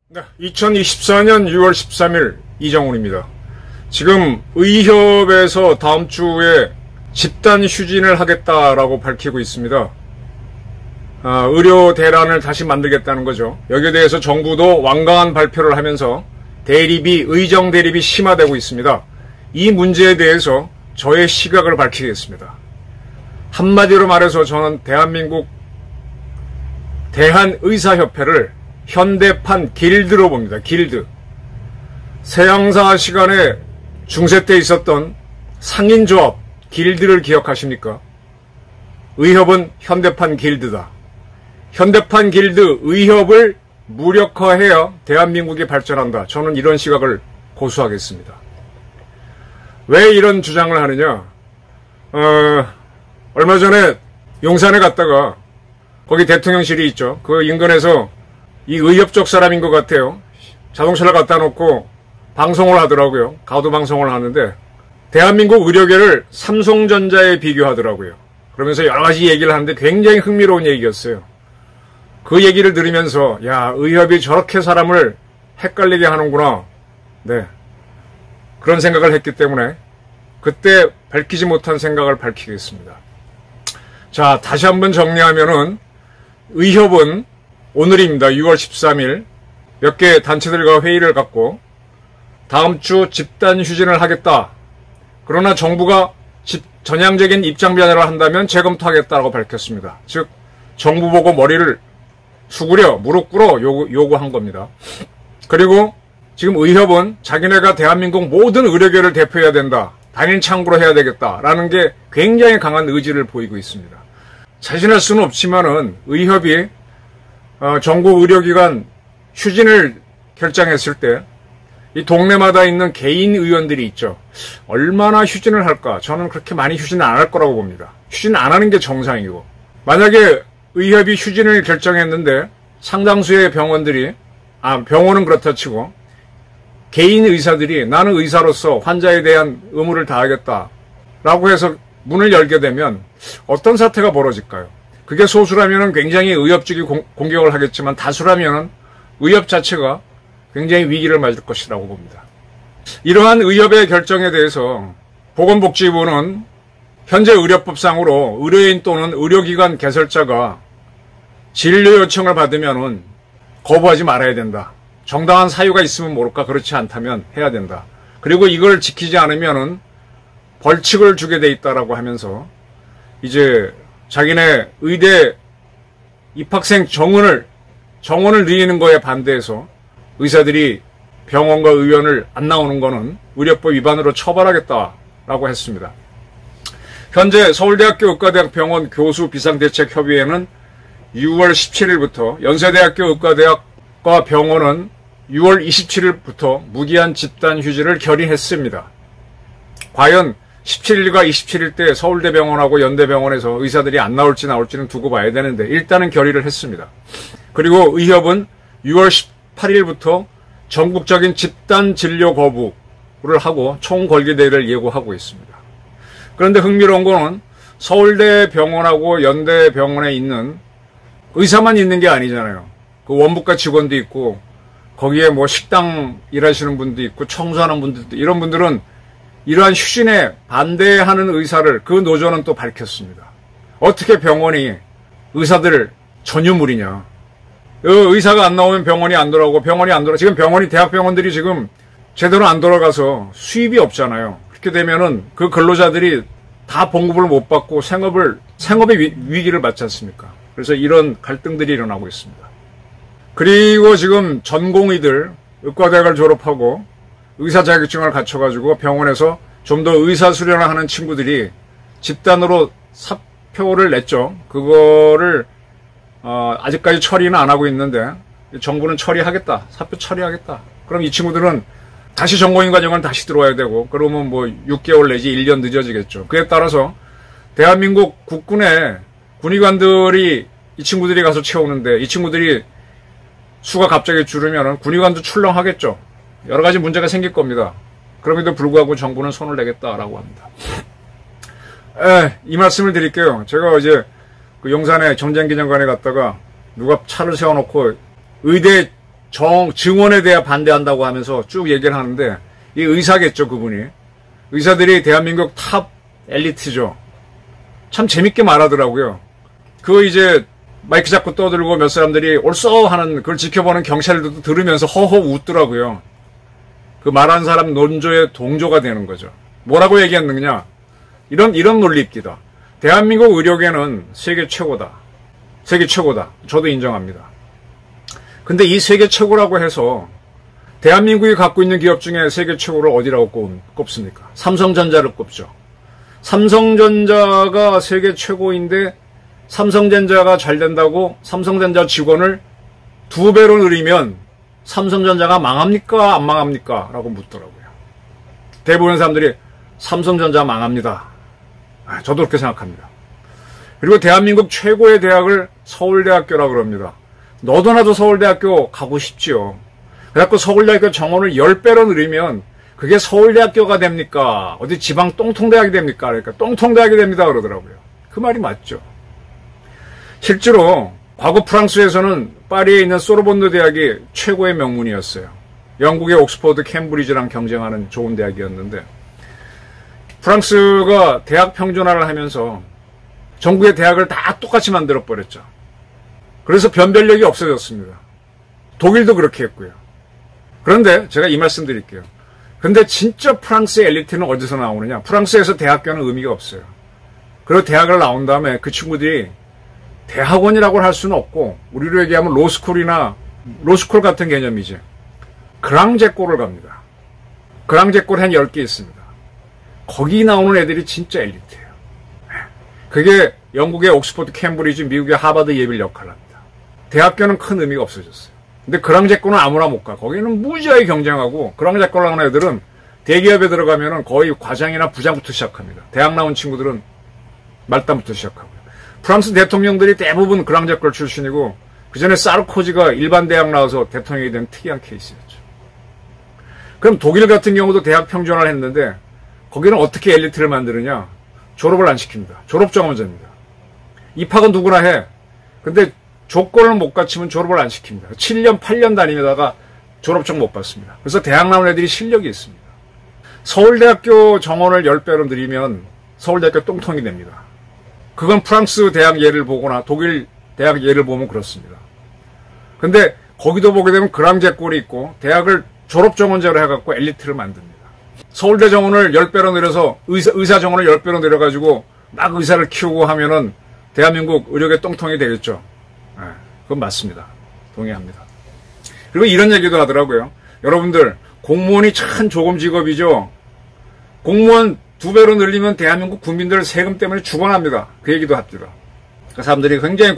네, 2024년 6월 13일 이정훈입니다. 지금 의협에서 다음 주에 집단 휴진을 하겠다라고 밝히고 있습니다. 의료 대란을 다시 만들겠다는 거죠. 여기에 대해서 정부도 완강한 발표를 하면서 의정 대립이 심화되고 있습니다. 이 문제에 대해서 저의 시각을 밝히겠습니다. 한마디로 말해서 저는 대한민국 대한의사협회를 현대판 길드로 봅니다. 길드. 세양사 시간에 중세 때 있었던 상인조합 길드를 기억하십니까? 의협은 현대판 길드다. 현대판 길드 의협을 무력화해야 대한민국이 발전한다. 저는 이런 시각을 고수하겠습니다. 왜 이런 주장을 하느냐? 얼마 전에 용산에 갔다가 거기 대통령실이 있죠. 그 인근에서 이 의협 쪽 사람인 것 같아요. 자동차를 갖다 놓고 방송을 하더라고요. 가도 방송을 하는데 대한민국 의료계를 삼성전자에 비교하더라고요. 그러면서 여러 가지 얘기를 하는데 굉장히 흥미로운 얘기였어요. 그 얘기를 들으면서 야, 의협이 저렇게 사람을 헷갈리게 하는구나. 네, 그런 생각을 했기 때문에 그때 밝히지 못한 생각을 밝히겠습니다. 자, 다시 한번 정리하면은 의협은 오늘입니다. 6월 13일 몇 개 단체들과 회의를 갖고 다음 주 집단 휴진을 하겠다. 그러나 정부가 전향적인 입장 변화를 한다면 재검토하겠다고 밝혔습니다. 즉 정부 보고 머리를 수구려 무릎 꿇어 요구한 겁니다. 그리고 지금 의협은 자기네가 대한민국 모든 의료계를 대표해야 된다. 단일 창구로 해야 되겠다라는 게 굉장히 강한 의지를 보이고 있습니다. 자신할 수는 없지만은 의협이 전국 의료기관 휴진을 결정했을 때 이 동네마다 있는 개인 의원들이 있죠. 얼마나 휴진을 할까? 저는 그렇게 많이 휴진 안 할 거라고 봅니다. 휴진 안 하는 게 정상이고, 만약에 의협이 휴진을 결정했는데 상당수의 병원들이 병원은 그렇다 치고 개인 의사들이 나는 의사로서 환자에 대한 의무를 다하겠다라고 해서 문을 열게 되면 어떤 사태가 벌어질까요? 그게 소수라면 굉장히 의협 측이 공격을 하겠지만 다수라면 의협 자체가 굉장히 위기를 맞을 것이라고 봅니다. 이러한 의협의 결정에 대해서 보건복지부는 현재 의료법상으로 의료인 또는 의료기관 개설자가 진료 요청을 받으면 거부하지 말아야 된다. 정당한 사유가 있으면 모를까, 그렇지 않다면 해야 된다. 그리고 이걸 지키지 않으면 벌칙을 주게 돼 있다라고 하면서 이제 자기네 의대 입학생 정원을 늘리는 거에 반대해서 의사들이 병원과 의원을 안 나오는 거는 의료법 위반으로 처벌하겠다라고 했습니다. 현재 서울대학교 의과대학병원 교수 비상대책협의회는 6월 17일부터, 연세대학교 의과대학과 병원은 6월 27일부터 무기한 집단 휴진을 결의했습니다. 과연 17일과 27일 때 서울대병원하고 연대병원에서 의사들이 안 나올지는 두고 봐야 되는데 일단은 결의를 했습니다. 그리고 의협은 6월 18일부터 전국적인 집단 진료 거부를 하고 총궐기대회를 예고하고 있습니다. 그런데 흥미로운 거는 서울대병원하고 연대병원에 있는 의사만 있는 게 아니잖아요. 그 원부과 직원도 있고 거기에 뭐 식당 일하시는 분도 있고 청소하는 분들도, 이런 분들은 이러한 휴진에 반대하는 의사를 그 노조는 또 밝혔습니다. 어떻게 병원이 의사들 전유물이냐. 의사가 안 나오면 병원이 안 돌아오고 병원이 안 돌아. 지금 대학병원들이 지금 제대로 안 돌아가서 수입이 없잖아요. 그렇게 되면은 그 근로자들이 다 봉급을 못 받고 생업의 위기를 맞지 않습니까? 그래서 이런 갈등들이 일어나고 있습니다. 그리고 지금 전공의들, 의과대학을 졸업하고 의사 자격증을 갖춰가지고 병원에서 좀 더 의사 수련을 하는 친구들이 집단으로 사표를 냈죠. 그거를 아직까지 처리는 안 하고 있는데 정부는 처리하겠다. 사표 처리하겠다. 그럼 이 친구들은 다시 전공인 과정은 다시 들어와야 되고, 그러면 뭐 6개월 내지 1년 늦어지겠죠. 그에 따라서 대한민국 국군의 군의관들이 이 친구들이 가서 채우는데 이 친구들이 수가 갑자기 줄으면 군의관도 출렁하겠죠. 여러 가지 문제가 생길 겁니다. 그럼에도 불구하고 정부는 손을 내겠다라고 합니다. 이 말씀을 드릴게요. 제가 어제 그 용산에 전쟁기념관에 갔다가 누가 차를 세워놓고 의대 증원에 대해 반대한다고 하면서 쭉 얘기를 하는데, 이 의사겠죠, 그분이. 의사들이 대한민국 탑 엘리트죠. 참 재밌게 말하더라고요. 그거 이제 마이크 잡고 떠들고 몇 사람들이 옳소 하는 그걸 지켜보는 경찰들도 들으면서 허허 웃더라고요. 그 말한 사람 논조에 동조가 되는 거죠. 뭐라고 얘기했느냐? 이런 논리입니다. 대한민국 의료계는 세계 최고다. 세계 최고다. 저도 인정합니다. 근데 이 세계 최고라고 해서 대한민국이 갖고 있는 기업 중에 세계 최고를 어디라고 꼽습니까? 삼성전자를 꼽죠. 삼성전자가 세계 최고인데 삼성전자가 잘 된다고 삼성전자 직원을 2배로 늘리면 삼성전자가 망합니까? 안 망합니까? 라고 묻더라고요. 대부분의 사람들이 삼성전자 망합니다. 저도 그렇게 생각합니다. 그리고 대한민국 최고의 대학을 서울대학교라고 그럽니다. 너도 나도 서울대학교 가고 싶지요. 그래갖고 서울대학교 정원을 10배로 늘리면 그게 서울대학교가 됩니까? 어디 지방 똥통대학이 됩니까? 그러니까 똥통대학이 됩니다 그러더라고요. 그 말이 맞죠. 실제로 과거 프랑스에서는 파리에 있는 소르본느 대학이 최고의 명문이었어요. 영국의 옥스퍼드, 캠브리지랑 경쟁하는 좋은 대학이었는데, 프랑스가 대학 평준화를 하면서 전국의 대학을 다 똑같이 만들어버렸죠. 그래서 변별력이 없어졌습니다. 독일도 그렇게 했고요. 그런데 제가 이 말씀 드릴게요. 근데 진짜 프랑스의 엘리트는 어디서 나오느냐? 프랑스에서 대학교는 의미가 없어요. 그리고 대학을 나온 다음에 그 친구들이 대학원이라고 할 수는 없고, 우리로 얘기하면 로스쿨 같은 개념이지. 그랑제골을 갑니다. 그랑제골 한 10개 있습니다. 거기 나오는 애들이 진짜 엘리트예요. 그게 영국의 옥스퍼드, 캠브리지, 미국의 하버드, 예빌 역할을 합니다. 대학교는 큰 의미가 없어졌어요. 근데 그랑제골은 아무나 못 가. 거기는 무지하게 경쟁하고, 그랑제골 나오는 애들은 대기업에 들어가면은 거의 과장이나 부장부터 시작합니다. 대학 나온 친구들은 말단부터 시작하고요. 프랑스 대통령들이 대부분 그랑제골 출신이고, 그 전에 사르코지가 일반 대학 나와서 대통령이 된 특이한 케이스였죠. 그럼 독일 같은 경우도 대학 평준화를 했는데, 거기는 어떻게 엘리트를 만드느냐? 졸업을 안 시킵니다. 졸업정은 문제입니다. 입학은 누구나 해. 근데 조건을 못 갖추면 졸업을 안 시킵니다. 7년, 8년 다니다가 졸업증 못 받습니다. 그래서 대학 나온 애들이 실력이 있습니다. 서울대학교 정원을 10배로 늘리면 서울대학교 똥통이 됩니다. 그건 프랑스 대학 예를 보거나 독일 대학 예를 보면 그렇습니다. 근데 거기도 보게 되면 그랑제골이 있고 대학을 졸업정원제로 해갖고 엘리트를 만듭니다. 서울대 정원을 10배로 늘려서 의사 정원을 10배로 늘려가지고 막 의사를 키우고 하면은 대한민국 의료계 똥통이 되겠죠. 그건 맞습니다. 동의합니다. 그리고 이런 얘기도 하더라고요. 여러분들, 공무원이 참 좋은 직업이죠. 공무원 2배로 늘리면 대한민국 국민들 세금 때문에 죽어납니다. 그 얘기도 합니다. 그 사람들이 굉장히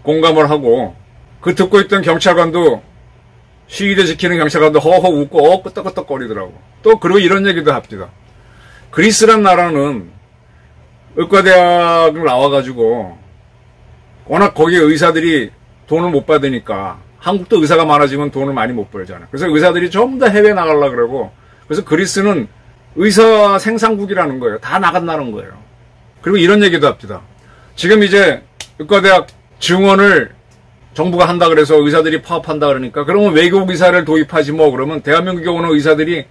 공감을 하고, 그 듣고 있던 경찰관도, 시위대 지키는 경찰관도 허허 웃고 끄떡끄떡거리더라고. 또 그리고 이런 얘기도 합니다. 그리스란 나라는 의과대학을 나와가지고 워낙 거기에 의사들이 돈을 못 받으니까, 한국도 의사가 많아지면 돈을 많이 못 벌잖아요. 그래서 의사들이 전부 다 해외 나가려고 그러고, 그래서 그리스는 의사 생산국이라는 거예요. 다 나간다는 거예요. 그리고 이런 얘기도 합니다. 지금 이제 의과대학 증원을 정부가 한다 그래서 의사들이 파업한다 그러니까, 그러면 외국 의사를 도입하지 뭐. 그러면 대한민국에 오는 의사들이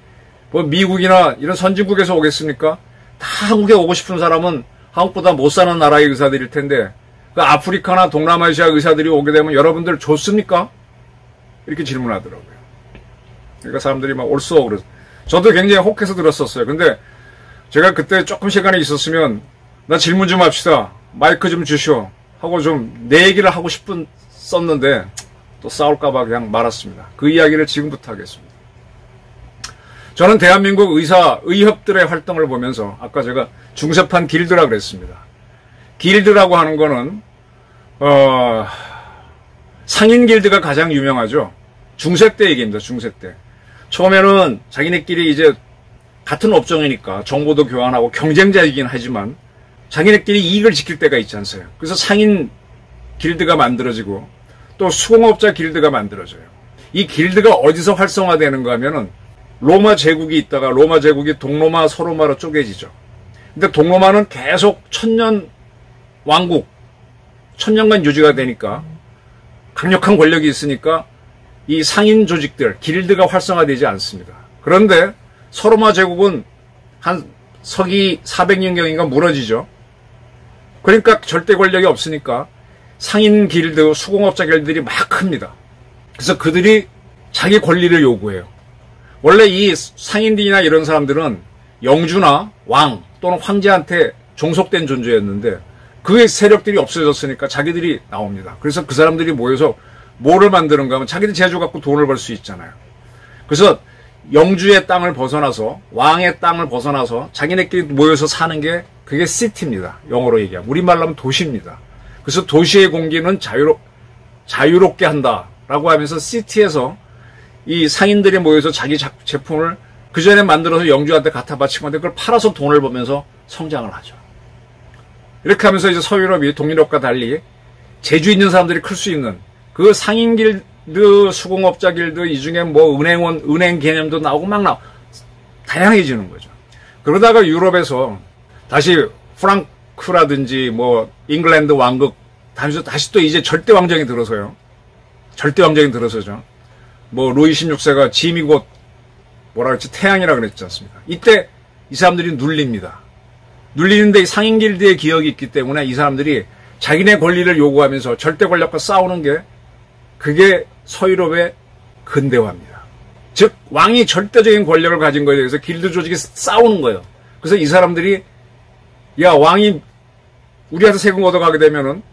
뭐 미국이나 이런 선진국에서 오겠습니까? 다 한국에 오고 싶은 사람은 한국보다 못 사는 나라의 의사들일 텐데, 그 아프리카나 동남아시아 의사들이 오게 되면 여러분들 좋습니까? 이렇게 질문하더라고요. 그러니까 사람들이 막 올쏘 그러죠. 저도 굉장히 혹해서 들었었어요. 근데 제가 그때 조금 시간이 있었으면, 나 질문 좀 합시다. 마이크 좀 주시오. 하고 좀 내 얘기를 하고 썼는데 또 싸울까봐 그냥 말았습니다. 그 이야기를 지금부터 하겠습니다. 저는 대한민국 의협들의 활동을 보면서, 아까 제가 중세판 길드라 그랬습니다. 길드라고 하는 거는 상인 길드가 가장 유명하죠. 중세 때 얘기입니다. 중세 때. 처음에는 자기네끼리 이제 같은 업종이니까 정보도 교환하고 경쟁자이긴 하지만 자기네끼리 이익을 지킬 때가 있지 않어요. 그래서 상인 길드가 만들어지고 또 수공업자 길드가 만들어져요. 이 길드가 어디서 활성화되는가 하면은 로마 제국이 있다가 로마 제국이 동로마, 서로마로 쪼개지죠. 근데 동로마는 계속 천년 왕국, 천년간 유지가 되니까 강력한 권력이 있으니까 이 상인 조직들, 길드가 활성화되지 않습니다. 그런데 서로마 제국은 한 서기 400년경인가 무너지죠. 그러니까 절대 권력이 없으니까 상인 길드, 수공업자 길드들이 막 큽니다. 그래서 그들이 자기 권리를 요구해요. 원래 이 상인들이나 이런 사람들은 영주나 왕 또는 황제한테 종속된 존재였는데 그 세력들이 없어졌으니까 자기들이 나옵니다. 그래서 그 사람들이 모여서 뭐를 만드는가 하면 자기들 제조 갖고 돈을 벌 수 있잖아요. 그래서 영주의 땅을 벗어나서 왕의 땅을 벗어나서 자기네끼리 모여서 사는 게 그게 시티입니다. 영어로 얘기하면. 우리말로 하면 도시입니다. 그래서 도시의 공기는 자유롭게 한다라고 하면서 시티에서 이 상인들이 모여서 자기 제품을 그 전에 만들어서 영주한테 갖다 바친 건데 그걸 팔아서 돈을 벌면서 성장을 하죠. 이렇게 하면서 이제 서유럽이 동유럽과 달리 재주 있는 사람들이 클 수 있는 그 상인 길드, 수공업자 길드, 이 중에 뭐 은행 개념도 나오고 막 다양해지는 거죠. 그러다가 유럽에서 다시 프랑크라든지 뭐 잉글랜드 왕국 다시 또 이제 절대 왕정이 들어서요. 절대 왕정이 들어서죠. 뭐 루이 16세가 짐이 곧 뭐라 그랬지 태양이라 그랬지 않습니까? 이때 이 사람들이 눌립니다. 눌리는데 상인 길드의 기억이 있기 때문에 이 사람들이 자기네 권리를 요구하면서 절대 권력과 싸우는 게 그게 서유럽의 근대화입니다. 즉 왕이 절대적인 권력을 가진 거에 대해서 길드 조직이 싸우는 거예요. 그래서 이 사람들이 야 왕이 우리한테 세금 얻어가게 되면은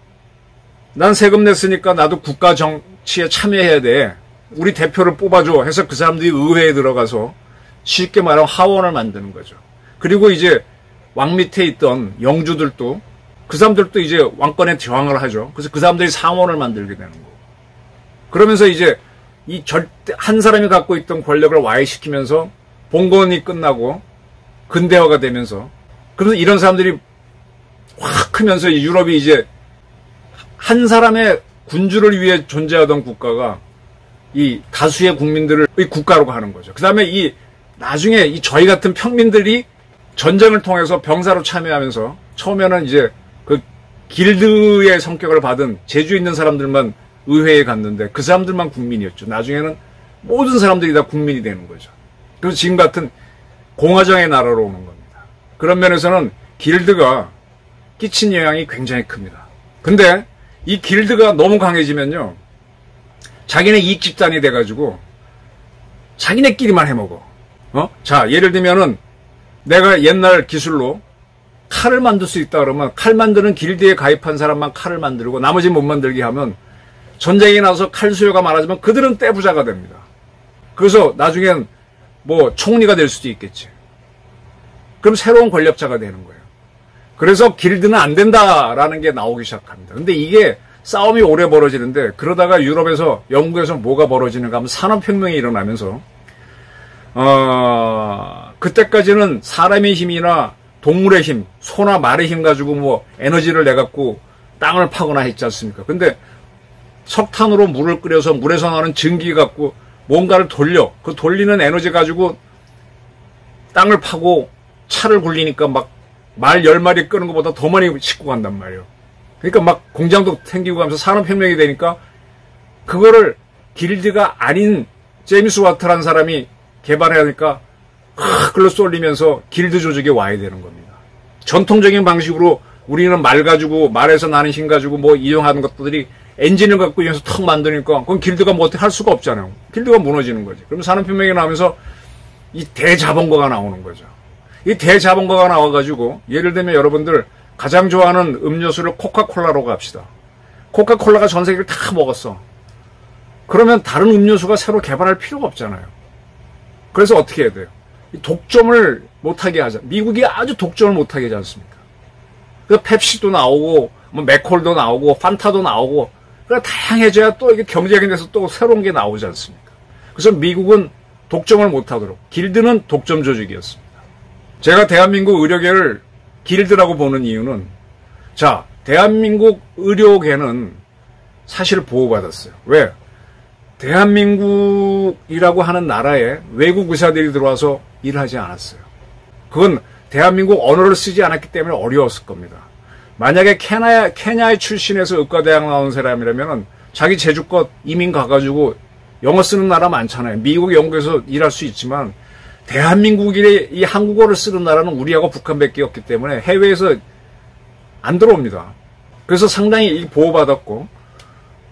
난 세금 냈으니까 나도 국가 정치에 참여해야 돼. 우리 대표를 뽑아줘 해서 그 사람들이 의회에 들어가서 쉽게 말하면 하원을 만드는 거죠. 그리고 이제 왕 밑에 있던 영주들도 그 사람들도 이제 왕권에 저항을 하죠. 그래서 그 사람들이 상원을 만들게 되는 거고. 그러면서 이제 이 한 사람이 갖고 있던 권력을 와해시키면서 봉건이 끝나고 근대화가 되면서 그래서 이런 사람들이 확 크면서 유럽이 이제 한 사람의 군주를 위해 존재하던 국가가 이 다수의 국민들의 국가로 가는 거죠. 그 다음에 나중에 저희 같은 평민들이 전쟁을 통해서 병사로 참여하면서 처음에는 이제 그 길드의 성격을 받은 재주 있는 사람들만 의회에 갔는데 그 사람들만 국민이었죠. 나중에는 모든 사람들이 다 국민이 되는 거죠. 그래서 지금 같은 공화정의 나라로 오는 겁니다. 그런 면에서는 길드가 끼친 영향이 굉장히 큽니다. 근데 이 길드가 너무 강해지면요. 자기네 이익 집단이 돼가지고 자기네끼리만 해먹어. 자, 예를 들면은 내가 옛날 기술로 칼을 만들 수 있다 그러면 칼 만드는 길드에 가입한 사람만 칼을 만들고 나머지 못 만들게 하면 전쟁이 나서 칼 수요가 많아지면 그들은 떼부자가 됩니다. 그래서 나중엔 뭐 총리가 될 수도 있겠지. 그럼 새로운 권력자가 되는 거예요. 그래서 길드는 안 된다라는 게 나오기 시작합니다. 근데 이게 싸움이 오래 벌어지는데 그러다가 유럽에서 영국에서 뭐가 벌어지는가 하면 산업혁명이 일어나면서 그때까지는 사람의 힘이나 동물의 힘, 소나 말의 힘 가지고 뭐 에너지를 내갖고 땅을 파거나 했지 않습니까? 근데 석탄으로 물을 끓여서 물에서 나오는 증기 갖고 뭔가를 돌려. 그 돌리는 에너지 가지고 땅을 파고 차를 굴리니까 막 말 10마리 끄는 것보다 더 많이 싣고 간단 말이에요. 그러니까 막 공장도 생기고 하면서 산업혁명이 되니까 그거를 길드가 아닌 제임스 와트라는 사람이 개발해야 하니까 글로 쏠리면서 길드 조직에 와야 되는 겁니다. 전통적인 방식으로 우리는 말 가지고 말에서 나는 힘 가지고 뭐 이용하는 것들이 엔진을 갖고 이용해서 턱 만드니까 그건 길드가 뭐 어떻게 할 수가 없잖아요. 길드가 무너지는 거지. 그럼 산업혁명이 나오면서 이 대자본가가 나오는 거죠. 이 대자본가가 나와가지고 예를 들면 여러분들 가장 좋아하는 음료수를 코카콜라로 갑시다. 코카콜라가 전 세계를 다 먹었어. 그러면 다른 음료수가 새로 개발할 필요가 없잖아요. 그래서 어떻게 해야 돼요? 독점을 못하게 하자. 미국이 아주 독점을 못하게 하지 않습니까? 그 펩시도 나오고 뭐 맥콜도 나오고 판타도 나오고 그러니까 다양해져야 또 이게 경쟁에 대해서 또 새로운 게 나오지 않습니까? 그래서 미국은 독점을 못하도록 길드는 독점 조직이었습니다. 제가 대한민국 의료계를 길드라고 보는 이유는 자, 대한민국 의료계는 사실 보호받았어요. 왜? 대한민국이라고 하는 나라에 외국 의사들이 들어와서 일을 하지 않았어요. 그건 대한민국 언어를 쓰지 않았기 때문에 어려웠을 겁니다. 만약에 케냐의 출신에서 의과대학 나온 사람이라면 자기 제주껏 이민 가가지고 영어 쓰는 나라 많잖아요. 미국, 영국에서 일할 수 있지만 대한민국이 이 한국어를 쓰는 나라는 우리하고 북한밖에 없기 때문에 해외에서 안 들어옵니다. 그래서 상당히 보호받았고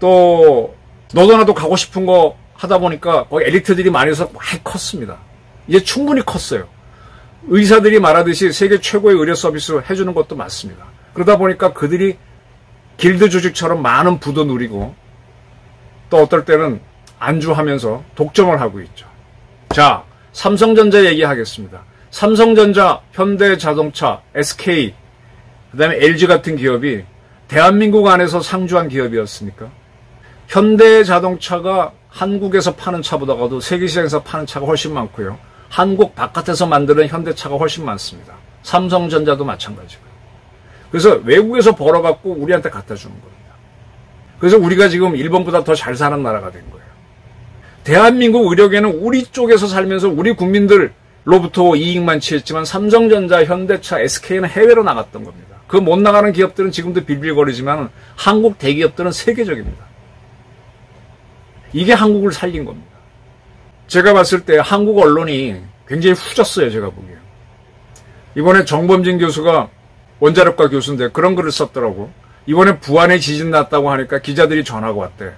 또 너도 나도 가고 싶은 거 하다 보니까 거기 엘리트들이 많이 있어서 많이 컸습니다. 이제 충분히 컸어요. 의사들이 말하듯이 세계 최고의 의료 서비스를 해주는 것도 맞습니다. 그러다 보니까 그들이 길드 조직처럼 많은 부도 누리고 또 어떨 때는 안주하면서 독점을 하고 있죠. 자, 삼성전자 얘기하겠습니다. 삼성전자, 현대자동차, SK, 그 다음에 LG 같은 기업이 대한민국 안에서 상주한 기업이었습니까? 현대자동차가 한국에서 파는 차보다도 세계시장에서 파는 차가 훨씬 많고요. 한국 바깥에서 만드는 현대차가 훨씬 많습니다. 삼성전자도 마찬가지고요. 그래서 외국에서 벌어갖고 우리한테 갖다 주는 겁니다. 그래서 우리가 지금 일본보다 더 잘 사는 나라가 된 거예요. 대한민국 의료계는 우리 쪽에서 살면서 우리 국민들로부터 이익만 취했지만 삼성전자, 현대차, SK는 해외로 나갔던 겁니다. 그 못 나가는 기업들은 지금도 빌빌거리지만 한국 대기업들은 세계적입니다. 이게 한국을 살린 겁니다. 제가 봤을 때 한국 언론이 굉장히 후졌어요. 제가 보기에. 이번에 정범진 교수가 원자력과 교수인데 그런 글을 썼더라고. 이번에 부안에 지진 났다고 하니까 기자들이 전화가 왔대.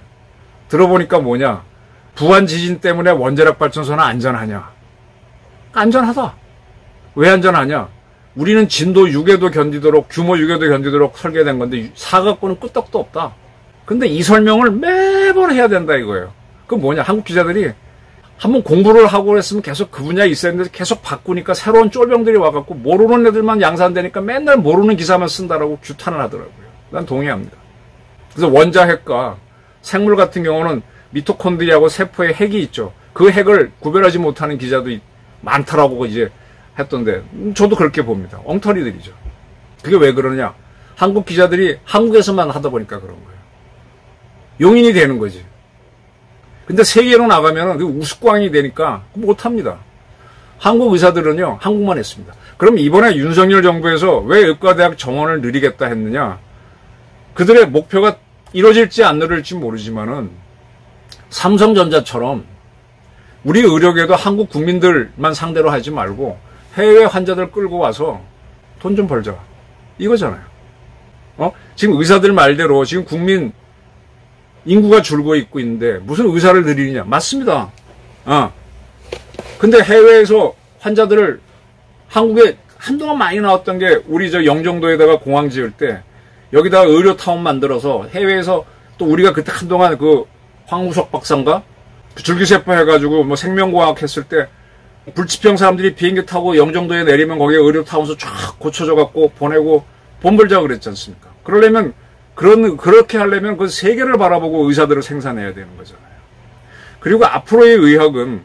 들어보니까 뭐냐. 부안 지진 때문에 원자력 발전소는 안전하냐. 안전하다. 왜 안전하냐. 우리는 진도 6에도 견디도록 규모 6에도 견디도록 설계된 건데 사각구는 끄떡도 없다. 근데 이 설명을 매번 해야 된다 이거예요. 그건 뭐냐. 한국 기자들이 한번 공부를 하고 했으면 계속 그 분야에 있어야 했는데 계속 바꾸니까 새로운 쫄병들이 와갖고 모르는 애들만 양산되니까 맨날 모르는 기사만 쓴다라고 규탄을 하더라고요. 난 동의합니다. 그래서 원자핵과 생물 같은 경우는 미토콘드리아하고 세포의 핵이 있죠. 그 핵을 구별하지 못하는 기자도 많더라고 이제 했던데 저도 그렇게 봅니다. 엉터리들이죠. 그게 왜 그러냐. 한국 기자들이 한국에서만 하다 보니까 그런 거예요. 용인이 되는 거지. 근데 세계로 나가면 우스꽝이 되니까 못합니다. 한국 의사들은요, 한국만 했습니다. 그럼 이번에 윤석열 정부에서 왜 의과대학 정원을 늘리겠다 했느냐? 그들의 목표가 이루어질지 안 이루어질지 모르지만은 삼성전자처럼 우리 의료계도 한국 국민들만 상대로 하지 말고 해외 환자들 끌고 와서 돈 좀 벌자. 이거잖아요. 지금 의사들 말대로 지금 국민 인구가 줄고 있고 있는데 무슨 의사를 늘리느냐. 맞습니다. 근데 해외에서 환자들을 한국에 한동안 많이 나왔던 게 우리 저 영종도에다가 공항 지을 때 여기다가 의료타운 만들어서 해외에서 또 우리가 그때 한동안 그 황우석 박사인가 줄기세포 해가지고 뭐 생명과학 했을 때 불치병 사람들이 비행기 타고 영종도에 내리면 거기에 의료타운에서 쫙 고쳐져 갖고 보내고 돈 벌자 그랬지 않습니까? 그러려면 그렇게 하려면 그 세계를 바라보고 의사들을 생산해야 되는 거잖아요. 그리고 앞으로의 의학은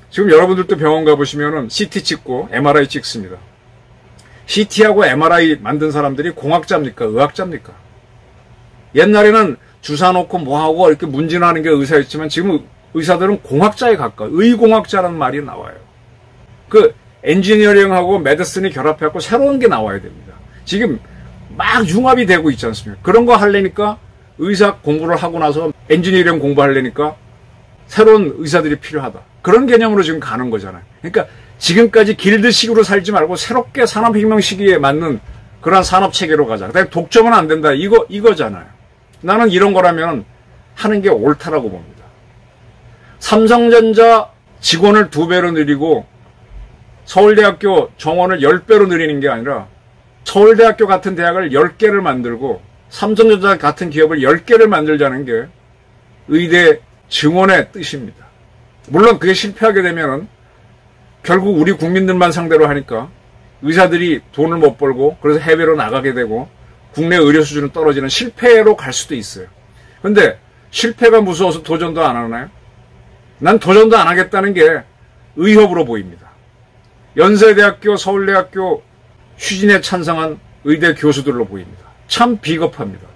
지금 여러분들도 병원 가보시면은 CT 찍고 MRI 찍습니다. CT하고 MRI 만든 사람들이 공학자입니까? 의학자입니까? 옛날에는 주사 놓고 뭐하고 이렇게 문진하는 게 의사였지만 지금 의사들은 공학자에 가까워요. 의공학자라는 말이 나와요. 그 엔지니어링하고 메디슨이 결합해갖고 새로운 게 나와야 됩니다. 지금 막 융합이 되고 있지 않습니까? 그런 거 하려니까 의사 공부를 하고 나서 엔지니어링 공부하려니까 새로운 의사들이 필요하다. 그런 개념으로 지금 가는 거잖아요. 그러니까 지금까지 길드식으로 살지 말고 새롭게 산업혁명 시기에 맞는 그런 산업체계로 가자. 그다음에 독점은 안 된다. 이거잖아요. 나는 이런 거라면 하는 게 옳다라고 봅니다. 삼성전자 직원을 2배로 늘리고 서울대학교 정원을 10배로 늘리는 게 아니라 서울대학교 같은 대학을 10개를 만들고 삼성전자 같은 기업을 10개를 만들자는 게 의대 증원의 뜻입니다. 물론 그게 실패하게 되면은 결국 우리 국민들만 상대로 하니까 의사들이 돈을 못 벌고 그래서 해외로 나가게 되고 국내 의료 수준은 떨어지는 실패로 갈 수도 있어요. 근데 실패가 무서워서 도전도 안 하나요? 난 도전도 안 하겠다는 게 의협으로 보입니다. 연세대학교, 서울대학교 휴진에 찬성한 의대 교수들로 보입니다. 참 비겁합니다.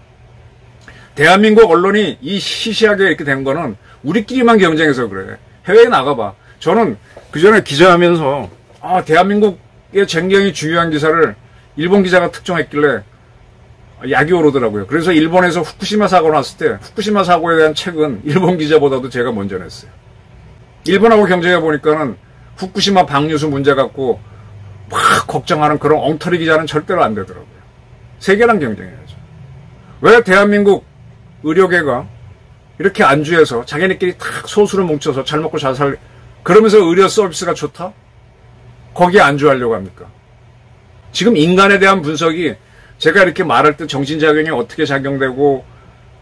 대한민국 언론이 이 시시하게 이렇게 된 거는 우리끼리만 경쟁해서 그래. 해외에 나가봐. 저는 그전에 기자하면서 대한민국의 쟁경이 중요한 기사를 일본 기자가 특종했길래 약이 오르더라고요. 그래서 일본에서 후쿠시마 사고 났을 때 후쿠시마 사고에 대한 책은 일본 기자보다도 제가 먼저 냈어요. 일본하고 경쟁해 보니까는 후쿠시마 방류수 문제 갖고 막 걱정하는 그런 엉터리 기자는 절대로 안 되더라고요. 세계랑 경쟁해야죠. 왜 대한민국 의료계가 이렇게 안주해서 자기네끼리 탁 소수를 뭉쳐서 잘 먹고 잘 살, 그러면서 의료 서비스가 좋다? 거기에 안주하려고 합니까? 지금 인간에 대한 분석이 제가 이렇게 말할 때 정신작용이 어떻게 작용되고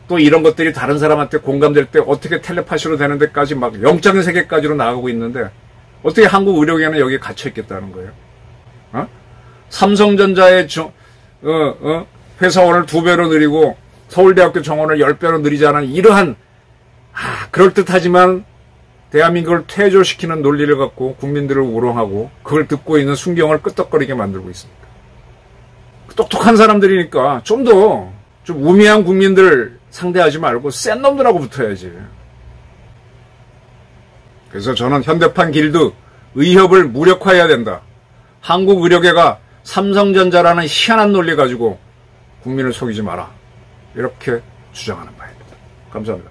또 이런 것들이 다른 사람한테 공감될 때 어떻게 텔레파시로 되는 데까지 막 영적인 세계까지로 나가고 있는데 어떻게 한국 의료계는 여기에 갇혀있겠다는 거예요? 삼성전자의 회사원을 2배로 늘리고 서울대학교 정원을 10배로 늘리지 않은 이러한 그럴듯하지만 대한민국을 퇴조시키는 논리를 갖고 국민들을 우롱하고 그걸 듣고 있는 순경을 끄떡거리게 만들고 있습니다. 똑똑한 사람들이니까 좀 더 좀 우매한 국민들 상대하지 말고 센 놈들하고 붙어야지. 그래서 저는 현대판 길드 의협을 무력화해야 된다. 한국 의료계가 삼성전자라는 희한한 논리 가지고 국민을 속이지 마라. 이렇게 주장하는 바입니다. 감사합니다.